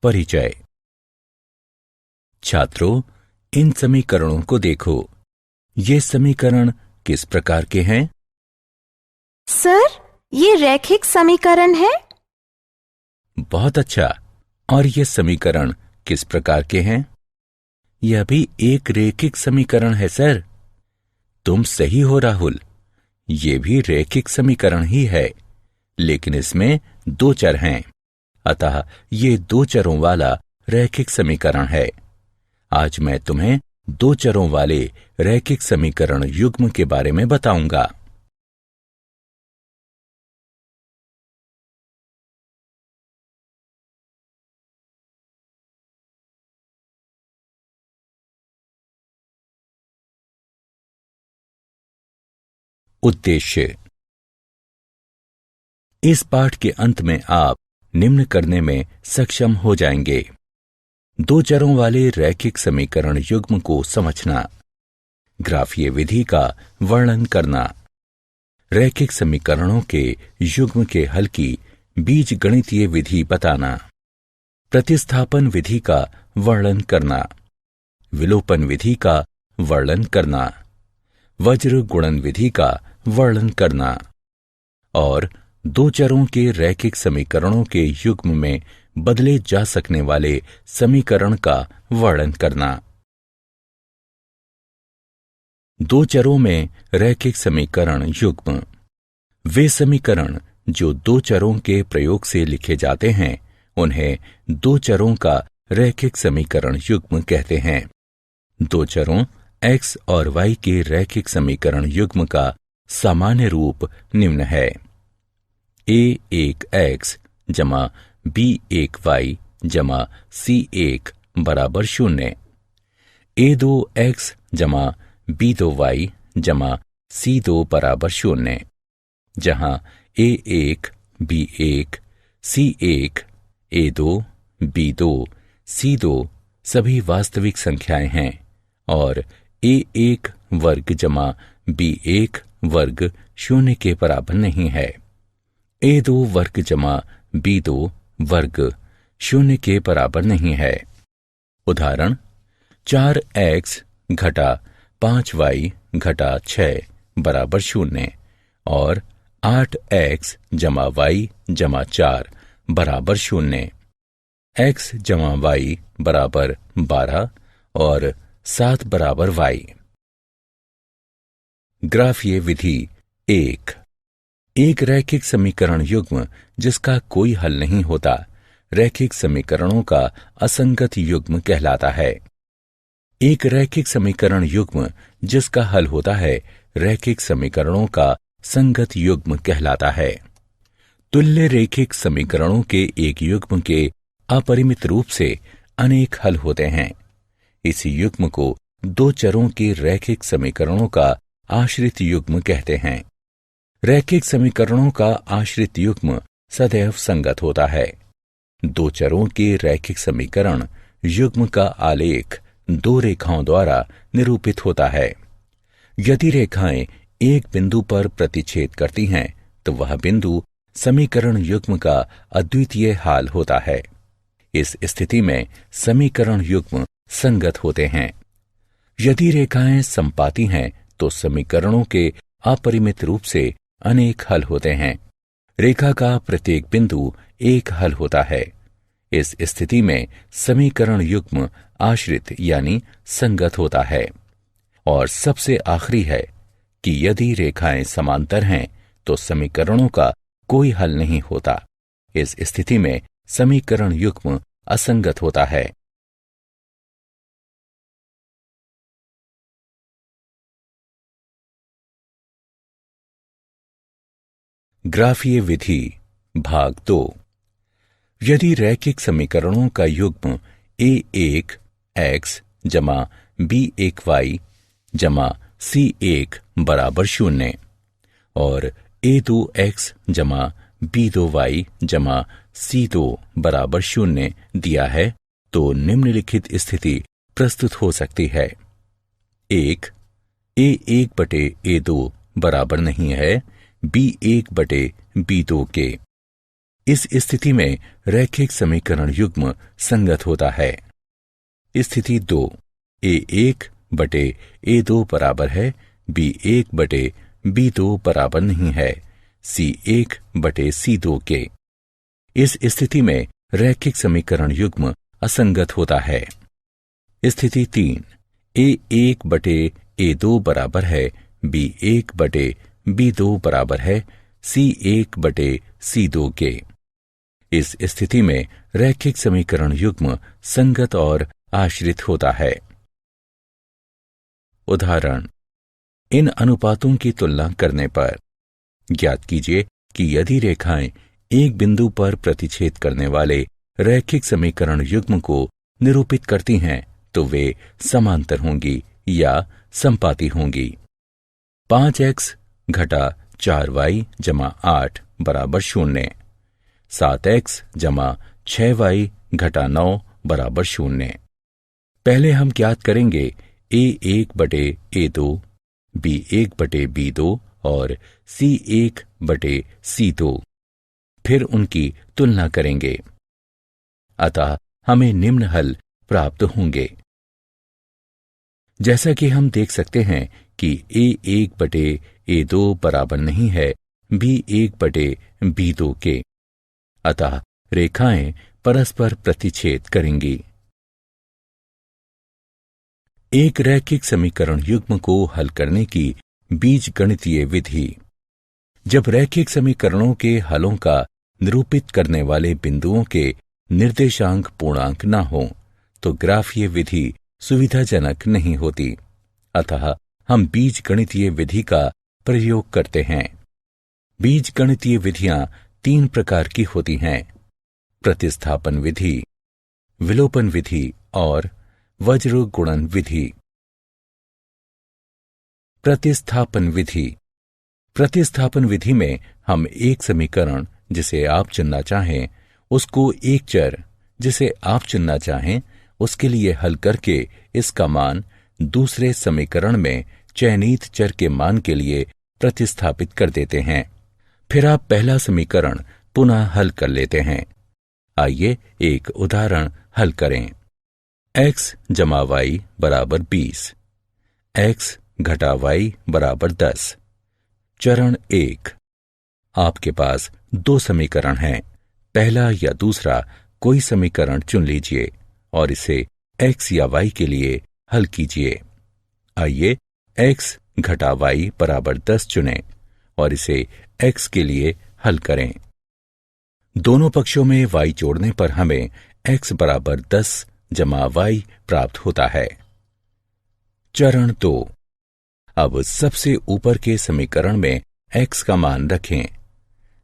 परिचय। छात्रों, इन समीकरणों को देखो। ये समीकरण किस प्रकार के हैं? सर, ये रैखिक समीकरण है। बहुत अच्छा। और ये समीकरण किस प्रकार के हैं? यह भी एक रैखिक समीकरण है सर। तुम सही हो राहुल, ये भी रैखिक समीकरण ही है, लेकिन इसमें दो चर हैं, अतः ये दो चरों वाला रैखिक समीकरण है। आज मैं तुम्हें दो चरों वाले रैखिक समीकरण युग्म के बारे में बताऊंगा। उद्देश्य। इस पाठ के अंत में आप निम्न करने में सक्षम हो जाएंगे। दो चरों वाले रैखिक समीकरण युग्म को समझना, ग्राफीय विधि का वर्णन करना, रैखिक समीकरणों के युग्म के हल की बीजगणितीय विधि बताना, प्रतिस्थापन विधि का वर्णन करना, विलोपन विधि का वर्णन करना, वज्र गुणन विधि का वर्णन करना और दो चरों के रैखिक समीकरणों के युग्म में बदले जा सकने वाले समीकरण का वर्णन करना। दो चरों में रैखिक समीकरण युग्म वे समीकरण जो दो चरों के प्रयोग से लिखे जाते हैं, उन्हें दो चरों का रैखिक समीकरण युग्म कहते हैं। दो चरों x और y के रैखिक समीकरण युग्म का सामान्य रूप निम्न है: a1x जमा b1y जमा c1 बराबर 0, a2x जमा b2y जमा c2 बराबर 0, जहां a1, b1, c1, a2, b2, c2 सभी वास्तविक संख्याएं हैं और a1 वर्ग जमा b1 वर्ग 0 के बराबर नहीं है। a2 वर्ग जमा b2 वर्ग 0 के बराबर नहीं है। उदाहरण: 4x घटा 5y घटा 6 बराबर 0 और 8x जमा y जमा 4 बराबर 0, x जमा y बराबर 12 और 7 बराबर y। ग्राफीय विधि। एक रैखिक समीकरण युग्म जिसका कोई हल नहीं होता, रैखिक समीकरणों का असंगत युग्म कहलाता है। एक रैखिक समीकरण युग्म जिसका हल होता है, रैखिक समीकरणों का संगत युग्म कहलाता है। तुल्य रैखिक समीकरणों के एक युग्म के अपरिमित रूप से अनेक हल होते हैं। इसी युग्म को दो चरों के रैखिक समीकरणों का आश्रित युग्म कहते हैं। रैखिक समीकरणों का आश्रित युग्म सदैव संगत होता है। दो चरों के रैखिक समीकरण युग्म का आलेख दो रेखाओं द्वारा निरूपित होता है। यदि रेखाएं एक बिंदु पर प्रतिच्छेद करती हैं, तो वह बिंदु समीकरण युग्म का अद्वितीय हाल होता है। इस स्थिति में समीकरण युग्म संगत होते हैं। यदि रेखाएं समपाती हैं, तो समीकरणों के अपरिमित रूप से अनेक हल होते हैं। रेखा का प्रत्येक बिंदु एक हल होता है। इस स्थिति में समीकरण युग्म आश्रित यानी संगत होता है। और सबसे आखिरी है कि यदि रेखाएं समांतर हैं, तो समीकरणों का कोई हल नहीं होता। इस स्थिति में समीकरण युग्म असंगत होता है। ग्राफीय विधि भाग 2। यदि रैखिक समीकरणों का युग्म a1 x जमा b1y जमा c1 बराबर 0 और a2 x जमा b2y जमा c2 बराबर 0 दिया है, तो निम्नलिखित स्थिति प्रस्तुत हो सकती है। एक, a1 बटे a2 बराबर नहीं है b1 बटे b2 के। इस स्थिति में रैखिक समीकरण युग्म संगत होता है। स्थिति 2, A1 बटे A2 बराबर है B1 बटे B2 बराबर नहीं है C1 बटे C2 के। इस स्थिति में रैखिक समीकरण युग्म असंगत होता है। स्थिति 3, A1 बटे A2 बराबर है B1 बटे B2 बराबर है C1 बटे C2 के। इस स्थिति में रैखिक समीकरण युग्म संगत और आश्रित होता है। उदाहरण, इन अनुपातों की तुलना करने पर ज्ञात कीजिए कि यदि रेखाएं एक बिंदु पर प्रतिच्छेद करने वाले रैखिक समीकरण युग्म को निरूपित करती हैं तो वे समांतर होंगी या संपाती होंगी। 5x घटा 4y जमा 8 बराबर 0, 7x जमा 6y घटा 9 बराबर 0। पहले हम ज्ञात करेंगे A1 बटे A2, B1 बटे B2 और C1 बटे C2, फिर उनकी तुलना करेंगे। अतः हमें निम्न हल प्राप्त होंगे। जैसा कि हम देख सकते हैं कि A1 बटे A2 बराबर नहीं है B1 बटे B2 के, अतः रेखाएं परस्पर प्रतिच्छेद करेंगी। एक रैखिक समीकरण युग्म को हल करने की बीजगणितीय विधि। जब रैखिक समीकरणों के हलों का निरूपित करने वाले बिंदुओं के निर्देशांक पूर्णांक न हो तो ग्राफीय विधि सुविधाजनक नहीं होती, अतः हम बीजगणितीय विधि का प्रयोग करते हैं। बीजगणितीय विधियां 3 प्रकार की होती हैं: प्रतिस्थापन विधि, विलोपन विधि और वज्र गुणन विधि। प्रतिस्थापन विधि। प्रतिस्थापन विधि में हम एक समीकरण जिसे आप चुनना चाहें उसको एक चर जिसे आप चुनना चाहें उसके लिए हल करके इसका मान दूसरे समीकरण में चयनित चर के मान के लिए प्रतिस्थापित कर देते हैं। फिर आप पहला समीकरण पुनः हल कर लेते हैं। आइए एक उदाहरण हल करें। x जमा y बराबर 20, x घटा y बराबर 10। चरण 1, आपके पास 2 समीकरण हैं। पहला या दूसरा कोई समीकरण चुन लीजिए और इसे x या y के लिए हल कीजिए। आइए x घटा y बराबर 10 चुनें और इसे x के लिए हल करें। दोनों पक्षों में y जोड़ने पर हमें x बराबर 10 जमा y प्राप्त होता है। चरण 2, अब सबसे ऊपर के समीकरण में x का मान रखें।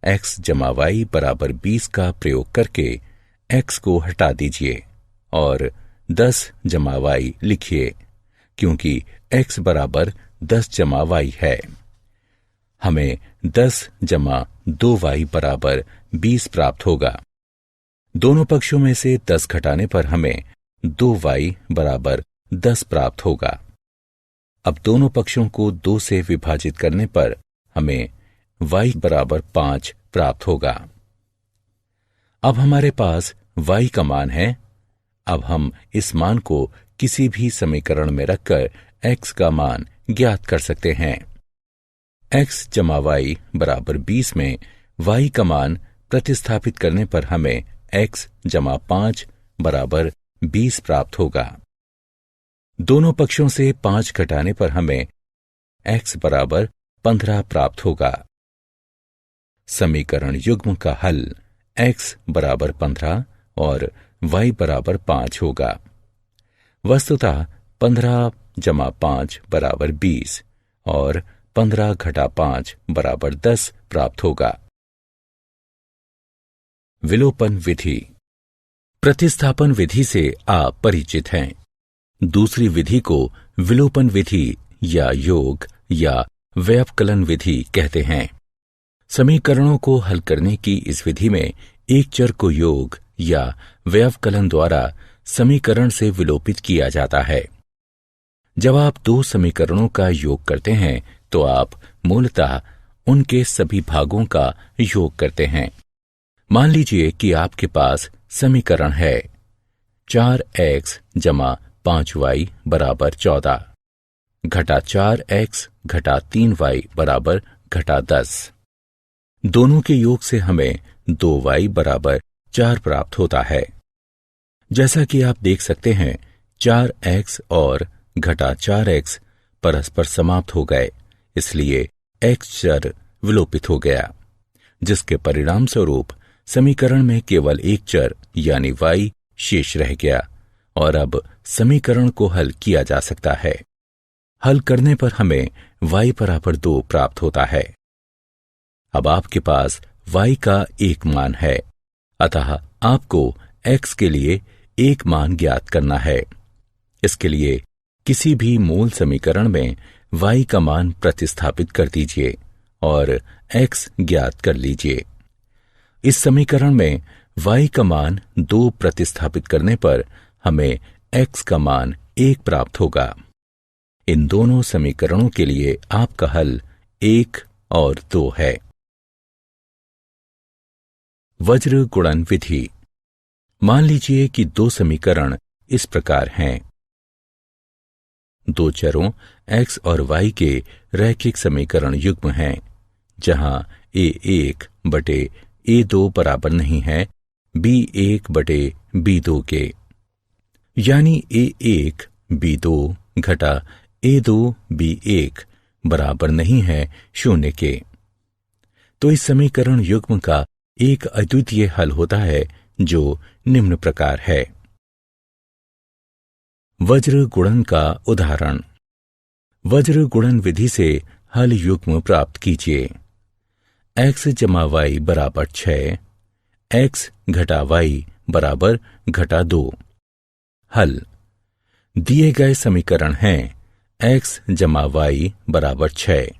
x जमा y बराबर 20 का प्रयोग करके x को हटा दीजिए और 10 जमा y लिखिए, क्योंकि x बराबर 10 जमा y है। हमें 10 जमा 2y बराबर 20 प्राप्त होगा। दोनों पक्षों में से 10 घटाने पर हमें 2y बराबर 10 प्राप्त होगा। अब दोनों पक्षों को 2 से विभाजित करने पर हमें y बराबर 5 प्राप्त होगा। अब हमारे पास y का मान है। अब हम इस मान को किसी भी समीकरण में रखकर x का मान ज्ञात कर सकते हैं। x जमा y बराबर 20 में y का मान प्रतिस्थापित करने पर हमें x जमा 5 बराबर 20 प्राप्त होगा। दोनों पक्षों से 5 घटाने पर हमें x बराबर 15 प्राप्त होगा। समीकरण युग्म का हल x बराबर 15 और y बराबर 5 होगा। वस्तुतः 15 जमा 5 बराबर 20 और 15 घटा 5 बराबर 10 प्राप्त होगा। विलोपन विधि। प्रतिस्थापन विधि से आप परिचित हैं। दूसरी विधि को विलोपन विधि या योग या व्यवकलन विधि कहते हैं। समीकरणों को हल करने की इस विधि में एक चर को योग या व्यवकलन द्वारा समीकरण से विलोपित किया जाता है। जब आप 2 समीकरणों का योग करते हैं तो आप मूलतः उनके सभी भागों का योग करते हैं। मान लीजिए कि आपके पास समीकरण है 4x जमा 5y बराबर 14 घटा 4x घटा 3y बराबर घटा 10। दोनों के योग से हमें 2y बराबर 4 प्राप्त होता है। जैसा कि आप देख सकते हैं 4x और घटा 4x परस्पर समाप्त हो गए, इसलिए x चर विलोपित हो गया, जिसके परिणाम स्वरूप समीकरण में केवल एक चर यानी y शेष रह गया और अब समीकरण को हल किया जा सकता है। हल करने पर हमें y बराबर 2 प्राप्त होता है। अब आपके पास y का एक मान है, अतः आपको x के लिए एक मान ज्ञात करना है। इसके लिए किसी भी मूल समीकरण में y का मान प्रतिस्थापित कर दीजिए और x ज्ञात कर लीजिए। इस समीकरण में y का मान 2 प्रतिस्थापित करने पर हमें x का मान 1 प्राप्त होगा। इन दोनों समीकरणों के लिए आपका हल 1 और 2 है। वज्र गुणन विधि। मान लीजिए कि दो समीकरण इस प्रकार हैं। दो चरों x और y के रैखिक समीकरण युग्म हैं, जहां a1 बटे a2 बराबर नहीं है b1 बटे b2 के, यानी a1 b2 घटा a2 b1 बराबर नहीं है 0 के। तो इस समीकरण युग्म का एक अद्वितीय हल होता है जो निम्न प्रकार है। वज्र गुणन का उदाहरण। वज्र गुणन विधि से हल युग्म प्राप्त कीजिए। x जमा y बराबर 6, x घटा y बराबर घटा 2। हल। दिए गए समीकरण हैं x जमा y बराबर 6,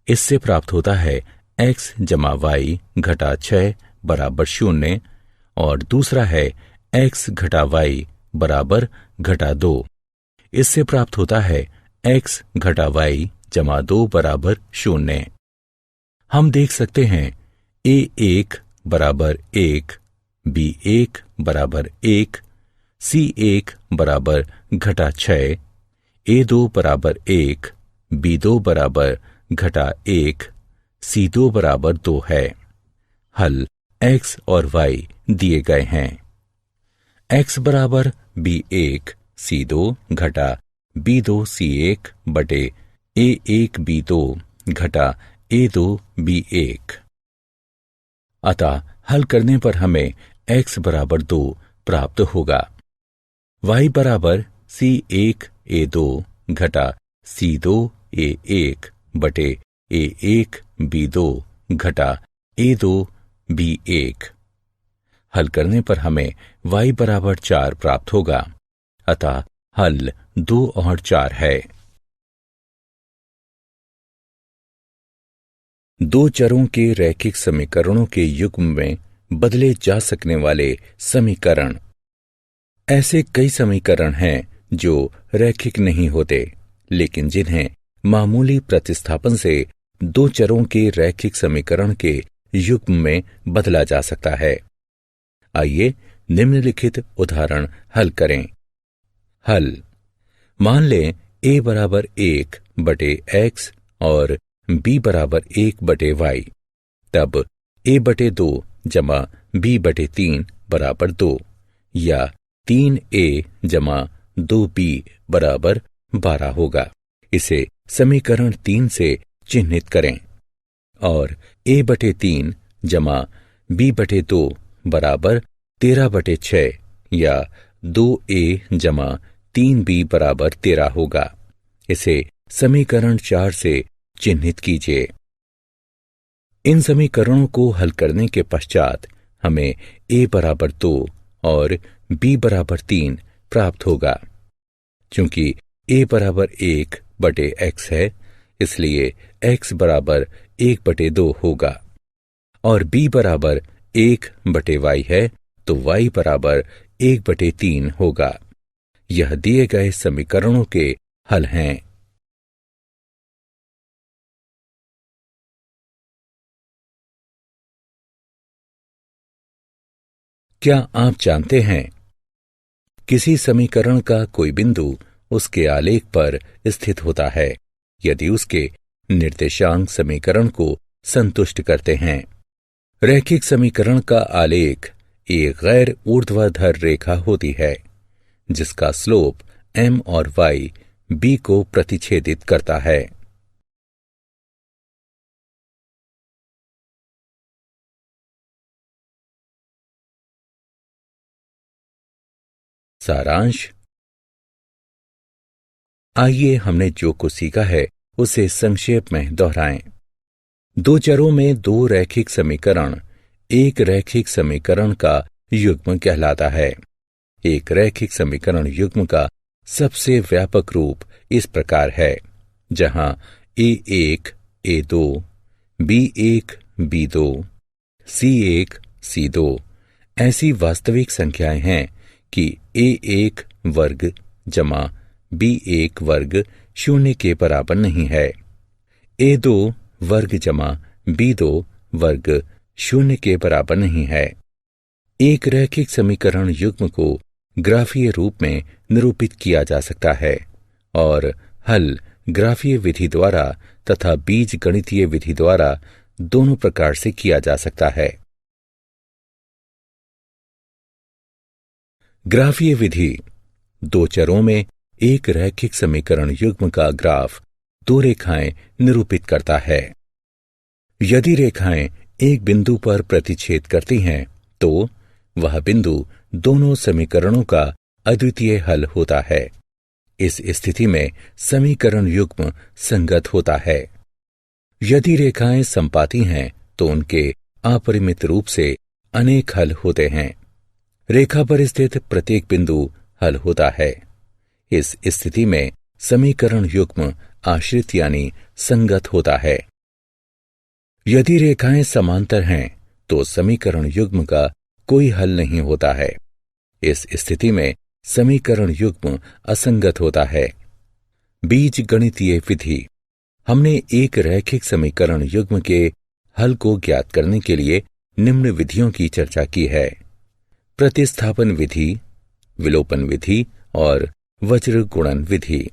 इससे प्राप्त होता है x जमा y घटा 6 बराबर 0 और दूसरा है x घटा y बराबर घटा 2, इससे प्राप्त होता है x घटा y जमा 2 बराबर 0। हम देख सकते हैं a1 बराबर 1, b1 बराबर 1, c1 बराबर घटा 6, a2 बराबर 1, b2 बराबर घटा 1, c2 बराबर 2 है। हल x और y दिए गए हैं। x बराबर b1 c2 घटा b2 c1 बटे a1 b2 घटा a2 b1। अतः हल करने पर हमें x बराबर 2 प्राप्त होगा। y बराबर c1 a2 घटा c2 a1 बटे a1 b2 घटा a2 b1। हल करने पर हमें y बराबर 4 प्राप्त होगा, अतः हल 2 और 4 है। दो चरों के रैखिक समीकरणों के युग्म में बदले जा सकने वाले समीकरण। ऐसे कई समीकरण हैं जो रैखिक नहीं होते, लेकिन जिन्हें मामूली प्रतिस्थापन से दो चरों के रैखिक समीकरण के युग्म में बदला जा सकता है। आइए निम्नलिखित उदाहरण हल करें। हल। मान लें a बराबर 1 बटे x और b बराबर 1 बटे y, तब a बटे 2 जमा b बटे 3 बराबर 2 या 3a जमा 2b बराबर 12 होगा। इसे समीकरण 3 से चिह्नित करें और a बटे 3 जमा b बटे 2 बराबर 13 बटे 6 या 2a जमा 3b बराबर 13 होगा। इसे समीकरण 4 से चिह्नित कीजिए। इन समीकरणों को हल करने के पश्चात हमें a बराबर 2 और b बराबर 3 प्राप्त होगा। क्योंकि a बराबर 1 बटे x है, इसलिए x बराबर 1 बटे 2 होगा और b बराबर 1 बटे y है, तो y बराबर 1 बटे 3 होगा। यह दिए गए समीकरणों के हल हैं। क्या आप जानते हैं, किसी समीकरण का कोई बिंदु उसके आलेख पर स्थित होता है यदि उसके निर्देशांक समीकरण को संतुष्ट करते हैं। रैखिक समीकरण का आलेख एक गैर ऊर्ध्वाधर रेखा होती है जिसका स्लोप m और y b को प्रतिच्छेदित करता है। सारांश। आइए हमने जो कुछ सीखा है उसे संक्षेप में दोहराएं। दो चरों में दो रैखिक समीकरण एक रैखिक समीकरण का युग्म कहलाता है। एक रैखिक समीकरण युग्म का सबसे व्यापक रूप इस प्रकार है, जहां a1 a2 b1 b2 c1 c2 ऐसी वास्तविक संख्याएं हैं कि a1 वर्ग जमा b1 वर्ग शून्य के बराबर नहीं है। a2 वर्ग जमा b2 वर्ग शून्य के बराबर नहीं है। एक रैखिक समीकरण युग्म को ग्राफीय रूप में निरूपित किया जा सकता है और हल ग्राफीय विधि द्वारा तथा बीज गणितीय विधि द्वारा दोनों प्रकार से किया जा सकता है। ग्राफीय विधि दो चरों में एक रैखिक समीकरण युग्म का ग्राफ दो रेखाएं निरूपित करता है। यदि रेखाएं एक बिंदु पर प्रतिच्छेद करती हैं तो वह बिंदु दोनों समीकरणों का अद्वितीय हल होता है। इस स्थिति में समीकरण युग्म संगत होता है। यदि रेखाएं समपाती हैं तो उनके अपरिमित रूप से अनेक हल होते हैं। रेखा पर स्थित प्रत्येक बिंदु हल होता है। इस स्थिति में समीकरण युग्म आश्रित यानी संगत होता है। यदि रेखाएं समांतर हैं तो समीकरण युग्म का कोई हल नहीं होता है। इस स्थिति में समीकरण युग्म असंगत होता है। बीज गणितीय विधि। हमने एक रैखिक समीकरण युग्म के हल को ज्ञात करने के लिए निम्न विधियों की चर्चा की है: प्रतिस्थापन विधि, विलोपन विधि और वज्र गुणन विधि।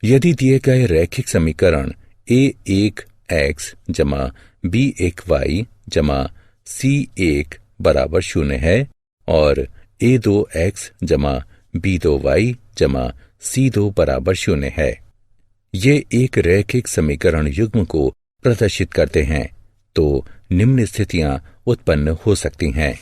यदि दिए गए रैखिक समीकरण a1x जमा b1y जमा c1 बराबर 0 है और a2x जमा b2y जमा c2 बराबर 0 है, ये एक रैखिक समीकरण युग्म को प्रदर्शित करते हैं, तो निम्न स्थितियां उत्पन्न हो सकती हैं।